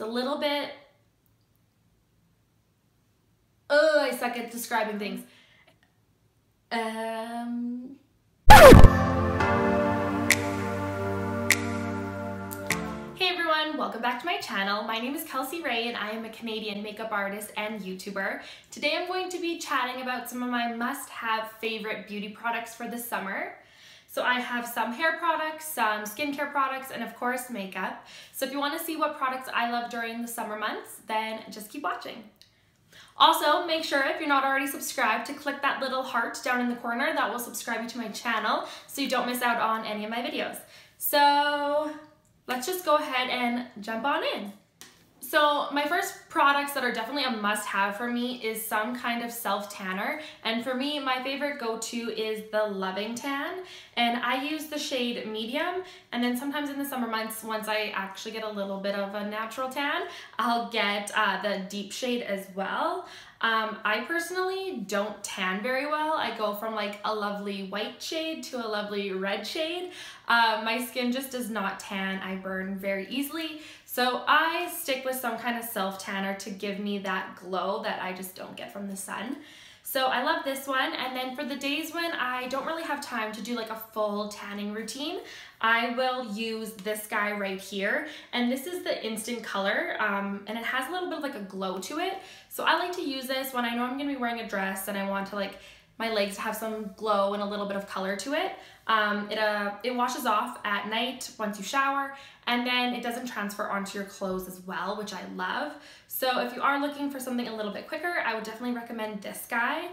a little bit, oh, I suck at describing things. Hey everyone, welcome back to my channel. My name is Kelsey Rae and I am a Canadian makeup artist and YouTuber. Today I'm going to be chatting about some of my must-have favorite beauty products for the summer. So I have some hair products, some skincare products, and of course makeup. So if you want to see what products I love during the summer months, then just keep watching. Also, make sure if you're not already subscribed to click that little heart down in the corner. That will subscribe you to my channel so you don't miss out on any of my videos. So let's just go ahead and jump on in. So my first products that are definitely a must-have for me is some kind of self-tanner, and for me my favorite go-to is the Loving Tan, and I use the shade medium, and then sometimes in the summer months once I actually get a little bit of a natural tan I'll get the deep shade as well. I personally don't tan very well. I go from like a lovely white shade to a lovely red shade. My skin just does not tan. I burn very easily. So I stick with some kind of self-tanner to give me that glow that I just don't get from the sun. So I love this one, and then for the days when I don't really have time to do like a full tanning routine, I will use this guy right here, and this is the Instant Color, and it has a little bit of like a glow to it. So I like to use this when I know I'm gonna be wearing a dress and I want to like my legs have some glow and a little bit of color to it. It washes off at night once you shower, and then it doesn't transfer onto your clothes as well, which I love. So if you are looking for something a little bit quicker, I would definitely recommend this guy.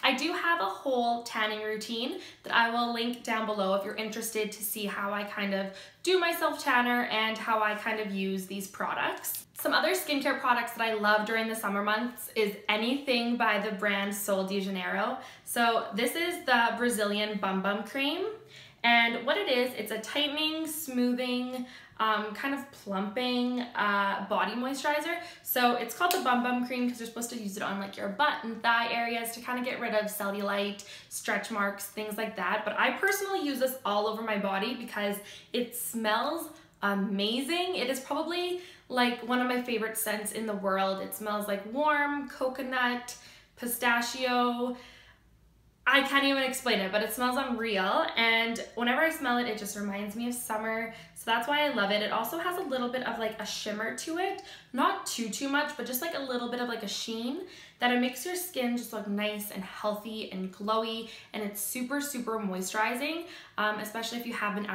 I do have a whole tanning routine that I will link down below if you're interested to see how I kind of do my self-tanner and how I kind of use these products. Some other skincare products that I love during the summer months is anything by the brand Sol de Janeiro. So this is the Brazilian Bum Bum Cream. And what it is, it's a tightening, smoothing, kind of plumping body moisturizer. So it's called the Bum Bum Cream because you're supposed to use it on like your butt and thigh areas to kind of get rid of cellulite, stretch marks, things like that. But I personally use this all over my body because it smells amazing. It is probably like one of my favorite scents in the world. It smells like warm coconut, pistachio. I can't even explain it, but it smells unreal, and whenever I smell it, it just reminds me of summer, so that's why I love it. It also has a little bit of like a shimmer to it, not too much, but just like a little bit of like a sheen that it makes your skin just look nice and healthy and glowy, and it's super moisturizing, especially if you have been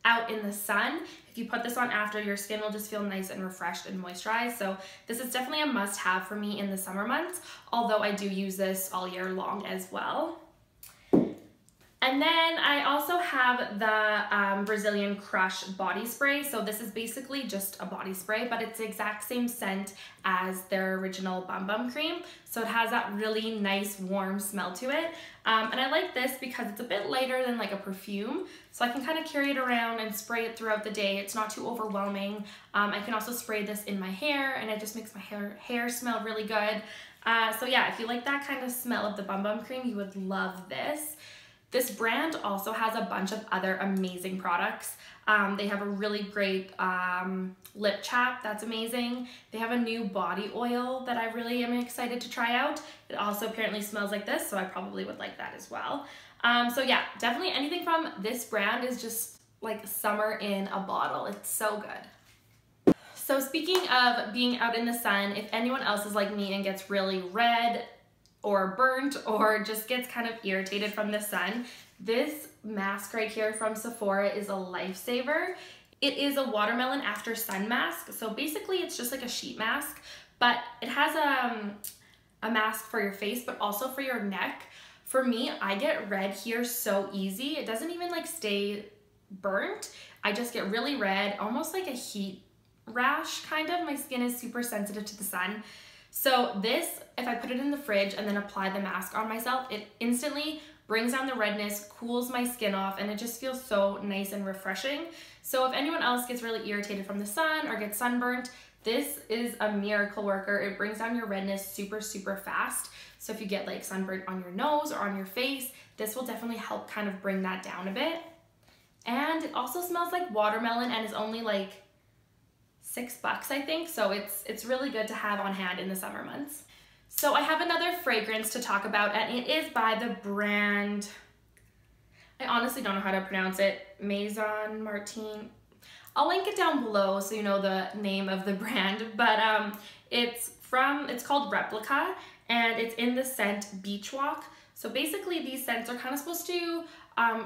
out in the sun. If you put this on after, your skin will just feel nice and refreshed and moisturized. So this is definitely a must-have for me in the summer months, although I do use this all year long as well. And then I also have the Brazilian Crush body spray. So this is basically just a body spray, but it's the exact same scent as their original Bum Bum Cream. So it has that really nice warm smell to it. And I like this because it's a bit lighter than like a perfume. So I can kind of carry it around and spray it throughout the day. It's not too overwhelming. I can also spray this in my hair and it just makes my hair smell really good. So yeah, if you like that kind of smell of the Bum Bum Cream, you would love this. This brand also has a bunch of other amazing products. They have a really great lip chap that's amazing. They have a new body oil that I really am excited to try out. It also apparently smells like this, so I probably would like that as well. So yeah, definitely anything from this brand is just like summer in a bottle. It's so good. So speaking of being out in the sun, if anyone else is like me and gets really red, or burnt, or just gets kind of irritated from the sun, this mask right here from Sephora is a lifesaver. It is a watermelon after sun mask. So basically it's just like a sheet mask, but it has a mask for your face, but also for your neck. For me, I get red here so easy. It doesn't even like stay burnt. I just get really red, almost like a heat rash kind of. My skin is super sensitive to the sun. So this, if I put it in the fridge and then apply the mask on myself, it instantly brings down the redness, cools my skin off, and it just feels so nice and refreshing. So if anyone else gets really irritated from the sun or gets sunburnt, this is a miracle worker. It brings down your redness super fast. So if you get like sunburnt on your nose or on your face, this will definitely help kind of bring that down a bit. And it also smells like watermelon and is only like $6, I think. So it's really good to have on hand in the summer months. So I have another fragrance to talk about, and it is by the brand, I honestly don't know how to pronounce it, Maison Margiela. I'll link it down below so you know the name of the brand, but it's called Replica, and it's in the scent Beach Walk. So basically these scents are kind of supposed to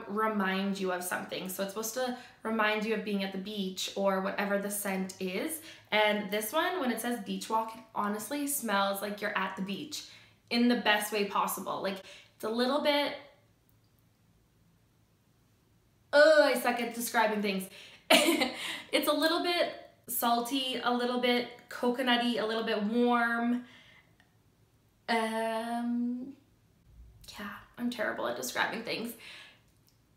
remind you of something. So it's supposed to remind you of being at the beach or whatever the scent is. And this one, when it says Beach Walk, it honestly smells like you're at the beach in the best way possible. Like, it's a little bit, I suck at describing things. It's a little bit salty, a little bit coconutty, a little bit warm. Yeah, I'm terrible at describing things.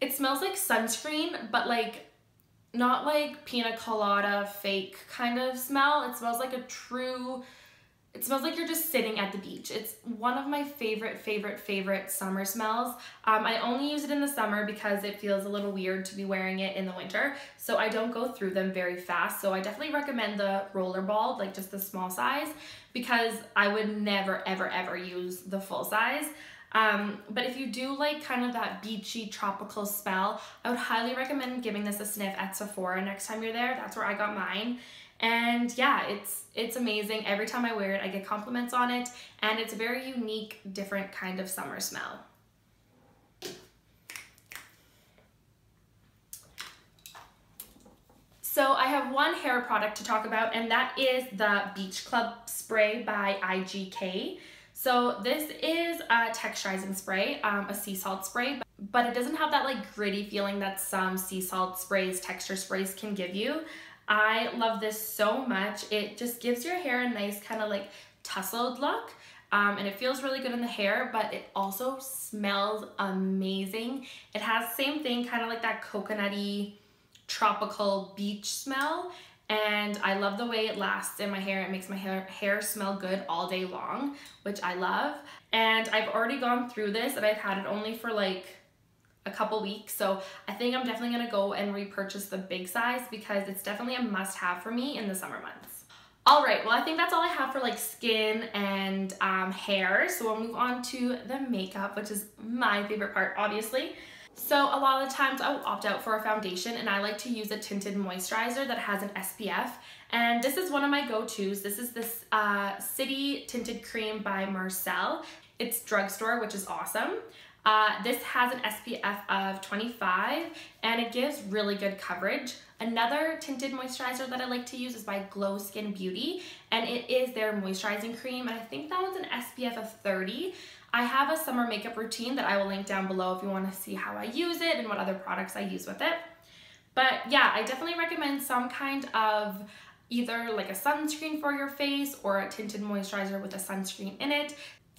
It smells like sunscreen, but like not like pina colada fake kind of smell. It smells like it smells like you're just sitting at the beach. It's one of my favorite summer smells. I only use it in the summer because it feels a little weird to be wearing it in the winter, so I don't go through them very fast. So I definitely recommend the rollerball, like just the small size, because I would never ever use the full size. But if you do like kind of that beachy tropical smell, I would highly recommend giving this a sniff at Sephora next time you're there. That's where I got mine. And yeah, it's amazing. Every time I wear it, I get compliments on it, and it's a very unique, different kind of summer smell. So I have one hair product to talk about, and that is the Beach Club Spray by IGK. So this is a texturizing spray, a sea salt spray, but it doesn't have that like gritty feeling that some sea salt sprays, texture sprays can give you. I love this so much. It just gives your hair a nice kind of like tousled look, and it feels really good in the hair, but it also smells amazing. It has the same thing, kind of like that coconutty, tropical beach smell, and I love the way it lasts in my hair. It makes my hair smell good all day long, which I love. And I've already gone through this, and I've had it only for like a couple weeks, so I think I'm definitely gonna go and repurchase the big size because it's definitely a must-have for me in the summer months. All right, well, I think that's all I have for like skin and hair, so we'll move on to the makeup, which is my favorite part, obviously. So a lot of the times I will opt out for a foundation, and I like to use a tinted moisturizer that has an SPF, and this is one of my go-tos. This is this City Tinted Cream by Marcelle. It's drugstore, which is awesome. This has an SPF of 25, and it gives really good coverage. Another tinted moisturizer that I like to use is by Glow Skin Beauty, and it is their moisturizing cream, and I think that one's an SPF of 30. I have a summer makeup routine that I will link down below if you want to see how I use it and what other products I use with it. But yeah, I definitely recommend some kind of either like a sunscreen for your face or a tinted moisturizer with a sunscreen in it,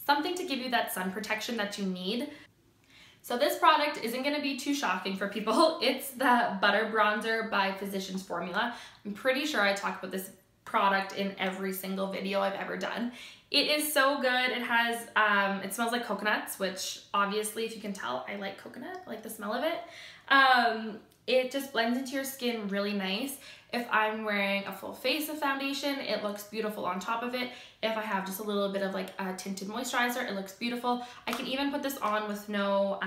something to give you that sun protection that you need. So this product isn't going to be too shocking for people. It's the Butter Bronzer by Physicians Formula. I'm pretty sure I talk about this product in every single video I've ever done. It is so good. It has, it smells like coconuts, which obviously, if you can tell, I like coconut, I like the smell of it. It just blends into your skin really nice. If I'm wearing a full face of foundation, it looks beautiful on top of it. If I have just a little bit of like a tinted moisturizer, it looks beautiful. I can even put this on with no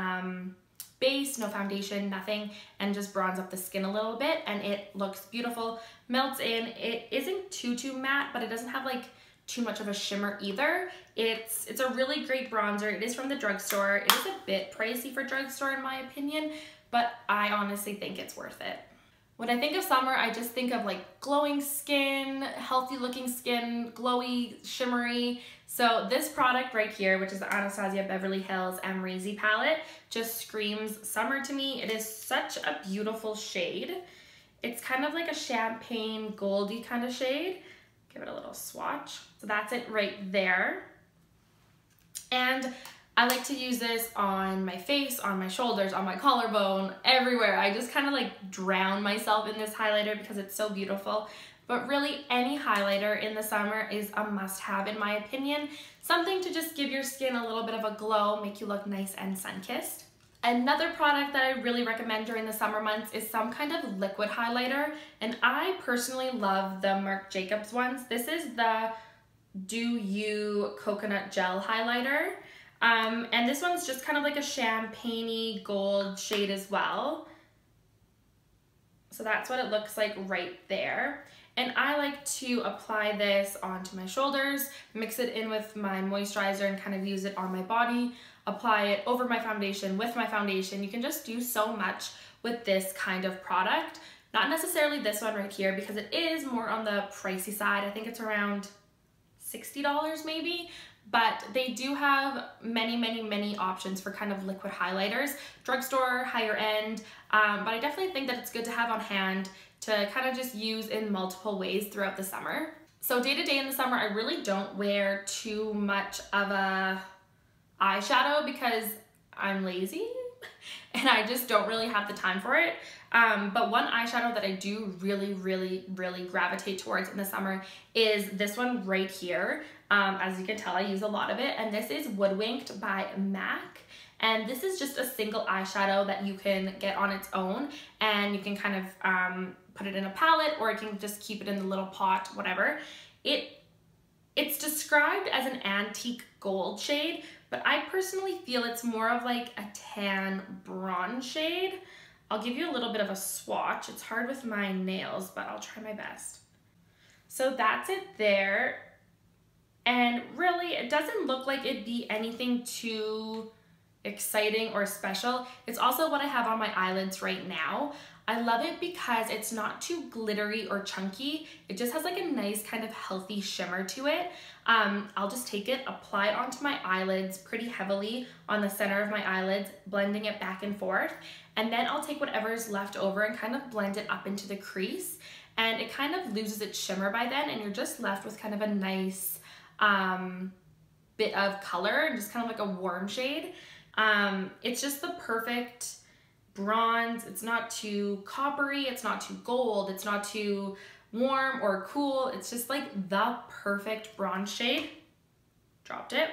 base, no foundation, nothing, and just bronze up the skin a little bit, and it looks beautiful, melts in. It isn't too matte, but it doesn't have like too much of a shimmer either. It's a really great bronzer. It is from the drugstore. It is a bit pricey for drugstore in my opinion, but I honestly think it's worth it. When I think of summer, I just think of like glowing skin, healthy looking skin, glowy, shimmery. So this product right here, which is the Anastasia Beverly Hills amrezy palette, just screams summer to me. It is such a beautiful shade. It's kind of like a champagne goldy kind of shade. Give it a little swatch. So that's it right there. And I like to use this on my face, on my shoulders, on my collarbone, everywhere. I just kind of like drown myself in this highlighter because it's so beautiful. But really, any highlighter in the summer is a must-have in my opinion. Something to just give your skin a little bit of a glow, make you look nice and sun-kissed. Another product that I really recommend during the summer months is some kind of liquid highlighter, and I personally love the Marc Jacobs ones. This is the Do You Coconut Gel Highlighter, and this one's just kind of like a champagne-y gold shade as well. So that's what it looks like right there. And I like to apply this onto my shoulders, mix it in with my moisturizer and kind of use it on my body, apply it over my foundation with my foundation. You can just do so much with this kind of product. Not necessarily this one right here because it is more on the pricey side. I think it's around $60 maybe, but they do have many options for kind of liquid highlighters, drugstore, higher end, but I definitely think that it's good to have on hand to kind of just use in multiple ways throughout the summer. So day to day in the summer, I really don't wear too much of a eyeshadow because I'm lazy and I just don't really have the time for it. But one eyeshadow that I do really gravitate towards in the summer is this one right here. As you can tell, I use a lot of it, and this is Woodwinked by MAC. And this is just a single eyeshadow that you can get on its own, and you can kind of put it in a palette, or you can just keep it in the little pot, whatever. It's described as an antique gold shade, but I personally feel it's more of like a tan bronze shade. I'll give you a little bit of a swatch. It's hard with my nails, but I'll try my best. So that's it there. And really, it doesn't look like it'd be anything too exciting or special. It's also what I have on my eyelids right now. I love it because it's not too glittery or chunky. It just has like a nice kind of healthy shimmer to it. I'll just take it, apply it onto my eyelids pretty heavily on the center of my eyelids, blending it back and forth. And then I'll take whatever's left over and kind of blend it up into the crease. And it kind of loses its shimmer by then, and you're just left with kind of a nice bit of color, just kind of like a warm shade. It's just the perfect bronze. It's not too coppery, it's not too gold, it's not too warm or cool. It's just like the perfect bronze shade. Dropped it.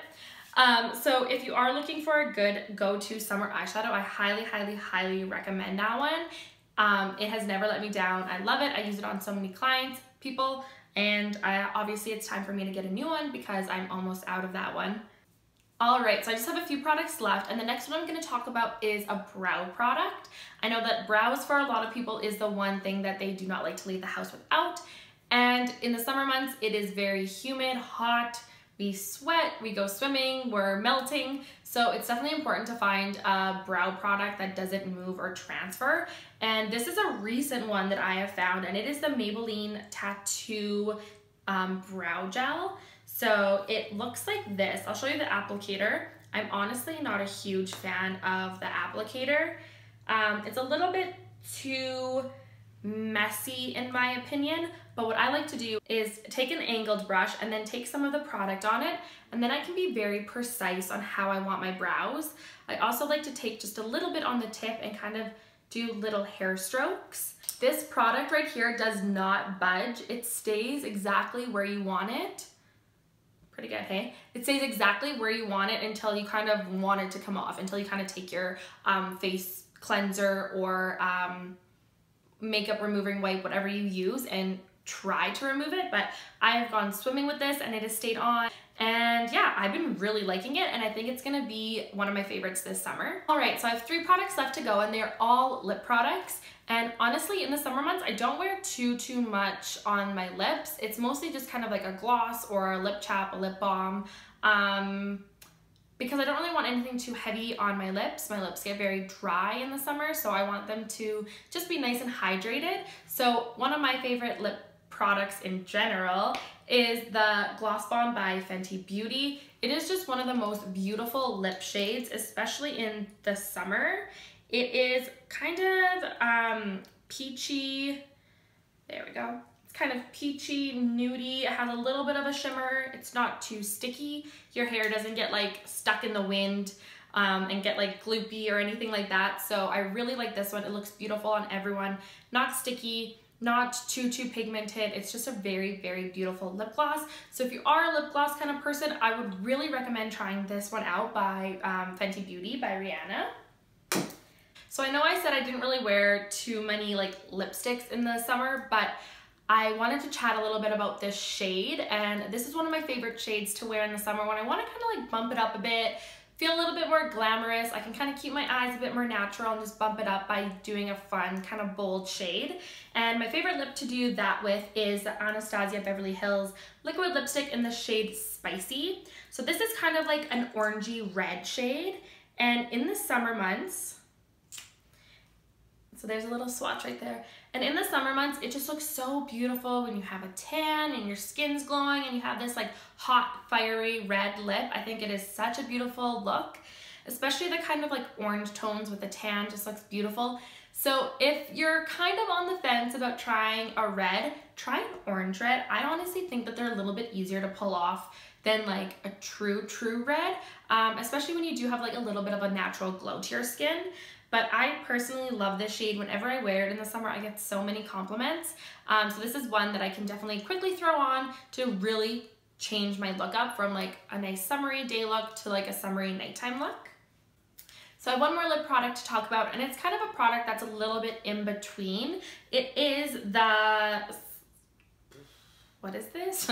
So if you are looking for a good go-to summer eyeshadow, I highly recommend that one. It has never let me down. I love it. I use it on so many clients, people, and obviously it's time for me to get a new one because I'm almost out of that one. All right, so I just have a few products left, and the next one I'm going to talk about is a brow product. I know that brows for a lot of people is the one thing that they do not like to leave the house without, and in the summer months it is very humid, hot, we sweat, we go swimming, we're melting, so it's definitely important to find a brow product that doesn't move or transfer. And this is a recent one that I have found, and it is the Maybelline Tattoo Brow Gel. So it looks like this. I'll show you the applicator. I'm honestly not a huge fan of the applicator. It's a little bit too messy in my opinion, but what I like to do is take an angled brush and then take some of the product on it, and then I can be very precise on how I want my brows. I also like to take just a little bit on the tip and kind of do little hair strokes. This product right here does not budge. It stays exactly where you want it. Pretty good, hey? It stays exactly where you want it until you kind of want it to come off, until you kind of take your face cleanser or makeup removing wipe, whatever you use, and try to remove it. But I have gone swimming with this and it has stayed on, and yeah, I've been really liking it, and I think it's gonna be one of my favorites this summer. All right, so I have 3 products left to go, and they're all lip products. And honestly, in the summer months, I don't wear too much on my lips. It's mostly just kind of like a gloss or a lip chap, a lip balm, because I don't really want anything too heavy on my lips. My lips get very dry in the summer, so I want them to just be nice and hydrated. So one of my favorite lip products in general is the Gloss Bomb by Fenty Beauty. It is just one of the most beautiful lip shades, especially in the summer. It is kind of peachy, there we go. It's kind of peachy, nudie. It has a little bit of a shimmer. It's not too sticky. Your hair doesn't get like stuck in the wind and get like gloopy or anything like that. So I really like this one. It looks beautiful on everyone. Not sticky, not too pigmented. It's just a very beautiful lip gloss. So if you are a lip gloss kind of person, I would really recommend trying this one out by Fenty Beauty by Rihanna. So I know I said I didn't really wear too many like lipsticks in the summer, but I wanted to chat a little bit about this shade, and this is one of my favorite shades to wear in the summer when I want to kind of like bump it up a bit, feel a little bit more glamorous. I can kind of keep my eyes a bit more natural and just bump it up by doing a fun kind of bold shade. And my favorite lip to do that with is the Anastasia Beverly Hills liquid lipstick in the shade Spicy. So this is kind of like an orangey red shade, and in the summer months, so there's a little swatch right there. And in the summer months, it just looks so beautiful when you have a tan and your skin's glowing and you have this like hot, fiery red lip. I think it is such a beautiful look, especially the kind of like orange tones with the tan just looks beautiful. So if you're kind of on the fence about trying a red, try an orange red. I honestly think that they're a little bit easier to pull off than like a true red, especially when you do have like a little bit of a natural glow to your skin. But I personally love this shade. Whenever I wear it in the summer, I get so many compliments. So this is one that I can definitely quickly throw on to really change my look up from like a nice summery day look to like a summery nighttime look. So I have one more lip product to talk about, and it's kind of a product that's a little bit in between. It is the, what is this?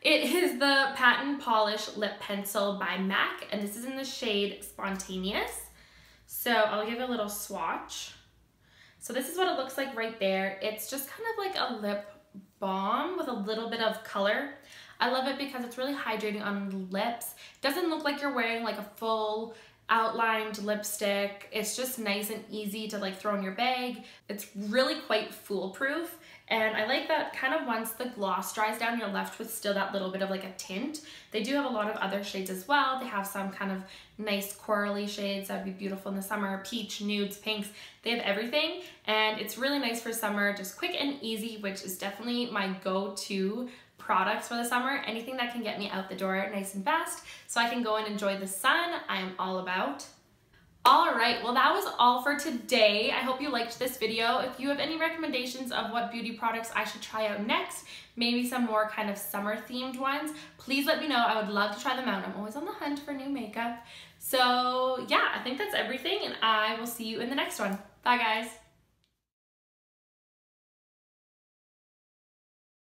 It is the Patent Polish Lip Pencil by MAC, and this is in the shade Spontaneous. So I'll give it a little swatch. So this is what it looks like right there. It's just kind of like a lip balm with a little bit of color. I love it because it's really hydrating on the lips. It doesn't look like you're wearing like a full outlined lipstick. It's just nice and easy to like throw in your bag. It's really quite foolproof. And I like that kind of once the gloss dries down, you're left with still that little bit of like a tint. They do have a lot of other shades as well. They have some kind of nice corally shades that would be beautiful in the summer, peach, nudes, pinks. They have everything, and it's really nice for summer, just quick and easy, which is definitely my go-to products for the summer. Anything that can get me out the door nice and fast so I can go and enjoy the sun, I am all about. All right, well that was all for today. I hope you liked this video. If you have any recommendations of what beauty products I should try out next, maybe some more kind of summer themed ones, please let me know. I would love to try them out. I'm always on the hunt for new makeup. So yeah, I think that's everything, and I will see you in the next one. Bye guys.